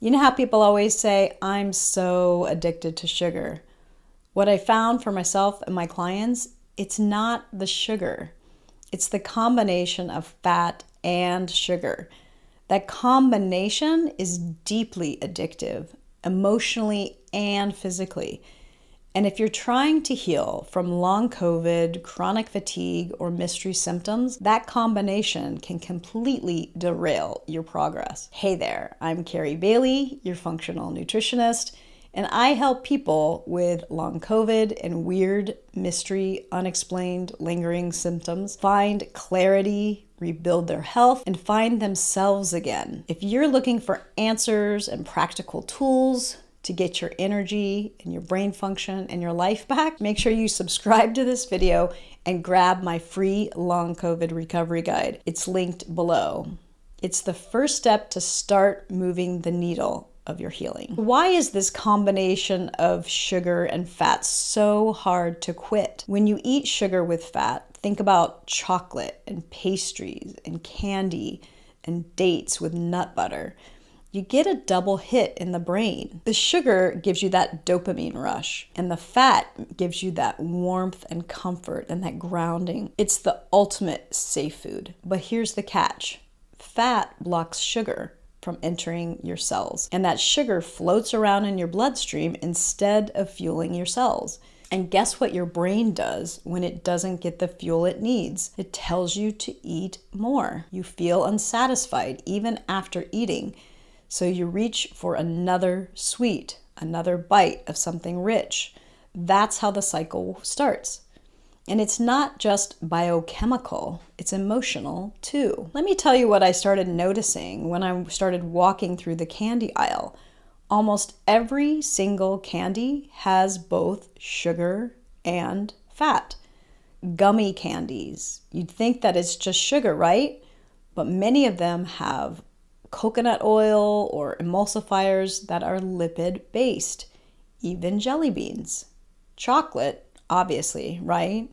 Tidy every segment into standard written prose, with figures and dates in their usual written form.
You know how people always say, I'm so addicted to sugar? What I found for myself and my clients, it's not the sugar. It's the combination of fat and sugar. That combination is deeply addictive, emotionally and physically. And if you're trying to heal from long COVID, chronic fatigue, or mystery symptoms, that combination can completely derail your progress. Hey there, I'm Carrie Bailey, your functional nutritionist, and I help people with long COVID and weird, mystery, unexplained, lingering symptoms find clarity, rebuild their health, and find themselves again. If you're looking for answers and practical tools to get your energy and your brain function and your life back, make sure you subscribe to this video and grab my free long COVID recovery guide. It's linked below. It's the first step to start moving the needle of your healing. Why is this combination of sugar and fat so hard to quit? When you eat sugar with fat, think about chocolate and pastries and candy and dates with nut butter. You get a double hit in the brain. The sugar gives you that dopamine rush, and the fat gives you that warmth and comfort and that grounding. It's the ultimate safe food. But here's the catch. Fat blocks sugar from entering your cells, and that sugar floats around in your bloodstream instead of fueling your cells. And guess what your brain does when it doesn't get the fuel it needs? It tells you to eat more. You feel unsatisfied even after eating. So you reach for another sweet, another bite of something rich. That's how the cycle starts. And it's not just biochemical, it's emotional too. Let me tell you what I started noticing when I started walking through the candy aisle. Almost every single candy has both sugar and fat. Gummy candies. You'd think that it's just sugar, right? But many of them have coconut oil or emulsifiers that are lipid-based, even jelly beans. Chocolate, obviously, right?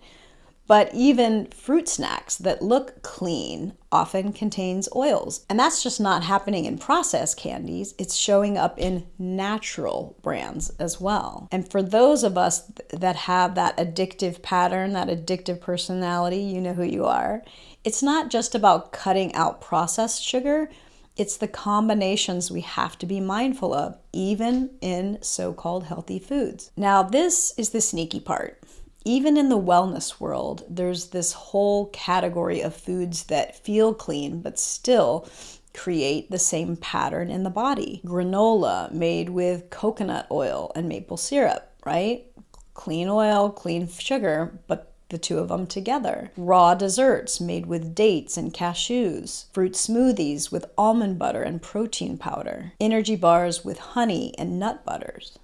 But even fruit snacks that look clean often contains oils. And that's just not happening in processed candies. It's showing up in natural brands as well. And for those of us that have that addictive pattern, that addictive personality, you know who you are. It's not just about cutting out processed sugar. It's the combinations we have to be mindful of, even in so-called healthy foods. Now, this is the sneaky part. Even in the wellness world, there's this whole category of foods that feel clean, but still create the same pattern in the body. Granola made with coconut oil and maple syrup, right? Clean oil, clean sugar, but the two of them together. Raw desserts made with dates and cashews. Fruit smoothies with almond butter and protein powder. Energy bars with honey and nut butters.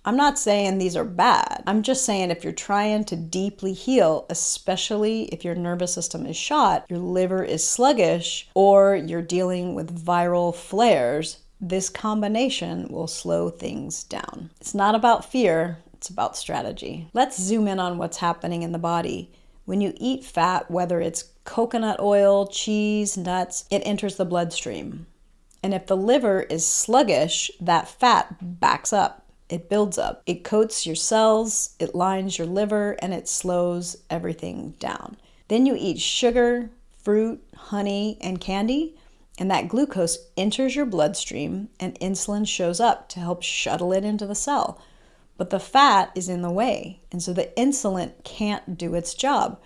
I'm not saying these are bad. I'm just saying if you're trying to deeply heal, especially if your nervous system is shot, your liver is sluggish, or you're dealing with viral flares, this combination will slow things down. It's not about fear. It's about strategy. Let's zoom in on what's happening in the body. When you eat fat, whether it's coconut oil, cheese, nuts, it enters the bloodstream. And if the liver is sluggish, that fat backs up. It builds up. It coats your cells, it lines your liver, and it slows everything down. Then you eat sugar, fruit, honey, and candy, and that glucose enters your bloodstream, and insulin shows up to help shuttle it into the cell. But the fat is in the way, and so the insulin can't do its job.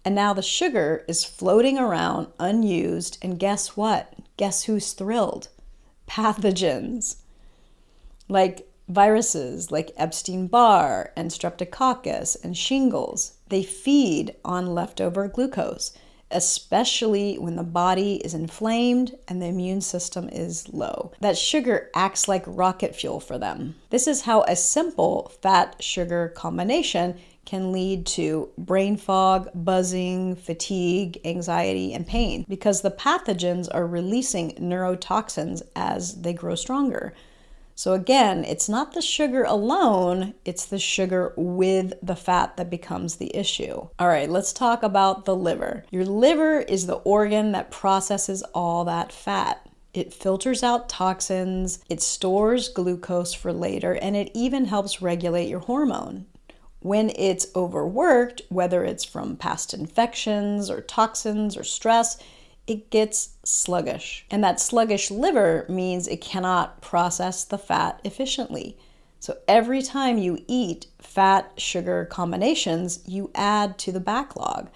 And now the sugar is floating around unused, and guess what? Guess who's thrilled? Pathogens. Like viruses like Epstein-Barr and Streptococcus and shingles. They feed on leftover glucose, especially when the body is inflamed and the immune system is low. That sugar acts like rocket fuel for them. This is how a simple fat-sugar combination can lead to brain fog, buzzing, fatigue, anxiety, and pain, because the pathogens are releasing neurotoxins as they grow stronger. So again, it's not the sugar alone, it's the sugar with the fat that becomes the issue. All right, let's talk about the liver. Your liver is the organ that processes all that fat. It filters out toxins, it stores glucose for later, and it even helps regulate your hormone. When it's overworked, whether it's from past infections or toxins or stress, it gets sluggish. And that sluggish liver means it cannot process the fat efficiently. So every time you eat fat-sugar combinations, you add to the backlog.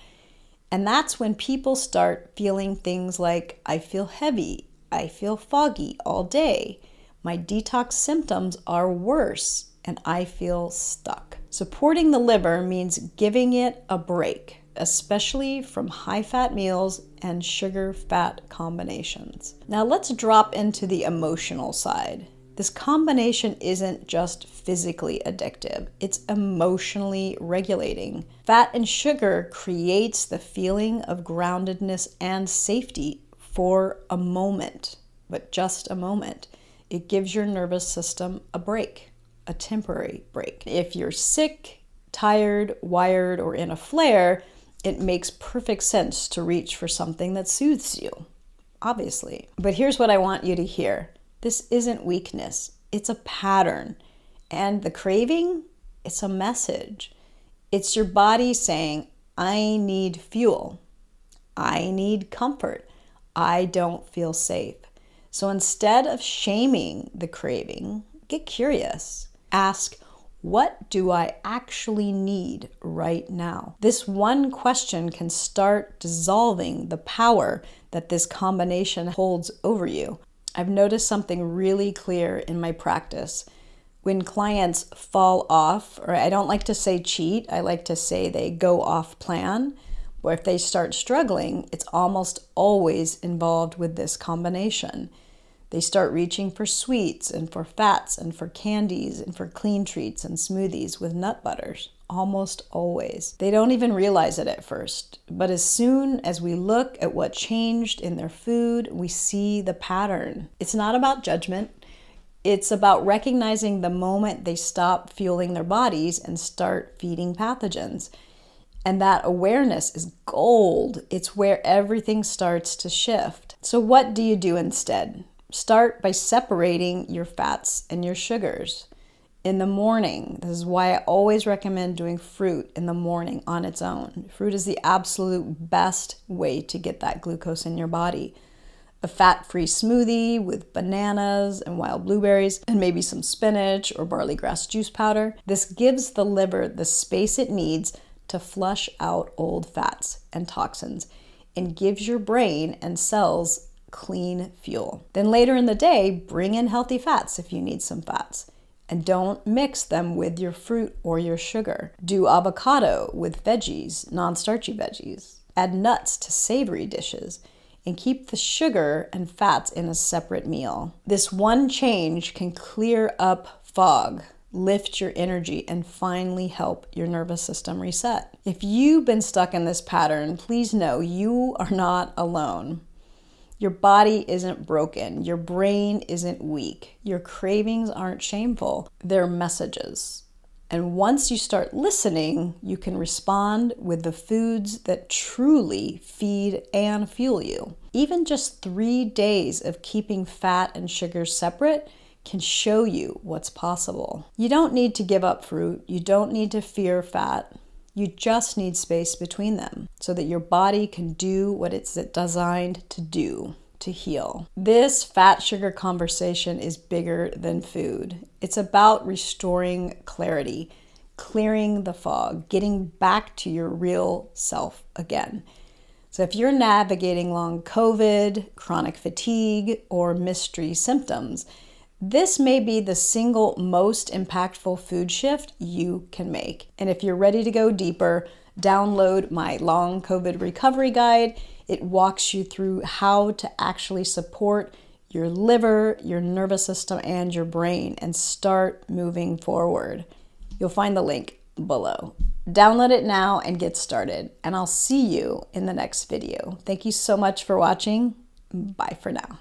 And that's when people start feeling things like, I feel heavy, I feel foggy all day, my detox symptoms are worse, and I feel stuck. Supporting the liver means giving it a break, especially from high-fat meals and sugar-fat combinations. Now let's drop into the emotional side. This combination isn't just physically addictive, it's emotionally regulating. Fat and sugar creates the feeling of groundedness and safety for a moment, but just a moment. It gives your nervous system a break, a temporary break. If you're sick, tired, wired, or in a flare, it makes perfect sense to reach for something that soothes you, obviously. But here's what I want you to hear. This isn't weakness, it's a pattern. And the craving, it's a message. It's your body saying, I need fuel. I need comfort. I don't feel safe. So instead of shaming the craving, get curious. Ask, what do I actually need right now? This one question can start dissolving the power that this combination holds over you. I've noticed something really clear in my practice. When clients fall off, or I don't like to say cheat, I like to say they go off plan, or if they start struggling, it's almost always involved with this combination. They start reaching for sweets and for fats and for candies and for clean treats and smoothies with nut butters. Almost always. They don't even realize it at first. But as soon as we look at what changed in their food, we see the pattern. It's not about judgment. It's about recognizing the moment they stop fueling their bodies and start feeding pathogens. And that awareness is gold. It's where everything starts to shift. So what do you do instead? Start by separating your fats and your sugars. In the morning, this is why I always recommend doing fruit in the morning on its own. Fruit is the absolute best way to get that glucose in your body. A fat-free smoothie with bananas and wild blueberries and maybe some spinach or barley grass juice powder. This gives the liver the space it needs to flush out old fats and toxins and gives your brain and cells clean fuel. Then later in the day, bring in healthy fats if you need some fats. And don't mix them with your fruit or your sugar. Do avocado with veggies, non-starchy veggies. Add nuts to savory dishes. And keep the sugar and fats in a separate meal. This one change can clear up fog, lift your energy, and finally help your nervous system reset. If you've been stuck in this pattern, please know you are not alone. Your body isn't broken. Your brain isn't weak. Your cravings aren't shameful. They're messages. And once you start listening, you can respond with the foods that truly feed and fuel you. Even just 3 days of keeping fat and sugar separate can show you what's possible. You don't need to give up fruit. You don't need to fear fat. You just need space between them so that your body can do what it's designed to do, to heal. This fat-sugar conversation is bigger than food. It's about restoring clarity, clearing the fog, getting back to your real self again. So if you're navigating long COVID, chronic fatigue, or mystery symptoms, this may be the single most impactful food shift you can make. And if you're ready to go deeper, download my long COVID recovery guide. It walks you through how to actually support your liver, your nervous system, and your brain and start moving forward. You'll find the link below. Download it now and get started. And I'll see you in the next video. Thank you so much for watching. Bye for now.